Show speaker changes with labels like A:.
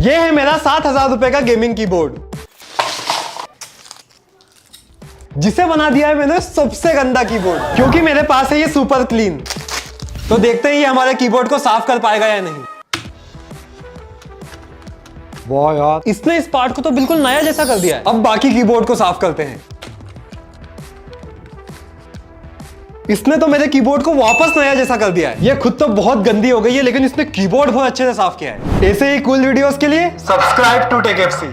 A: ये है मेरा 7,000 रुपए का गेमिंग कीबोर्ड, जिसे बना दिया है मैंने सबसे गंदा कीबोर्ड, क्योंकि मेरे पास है ये सुपर क्लीन। तो देखते हैं ये हमारे कीबोर्ड को साफ कर पाएगा या नहीं। वाह यार, इसने इस पार्ट को तो बिल्कुल नया जैसा कर दिया है। अब बाकी कीबोर्ड को साफ करते हैं। इसने तो मेरे कीबोर्ड को वापस नया जैसा कर दिया है। ये खुद तो बहुत गंदी हो गई है, लेकिन इसने कीबोर्ड बहुत अच्छे से साफ किया है। ऐसे ही कूल वीडियोस के लिए सब्सक्राइब टू टेक एफसी।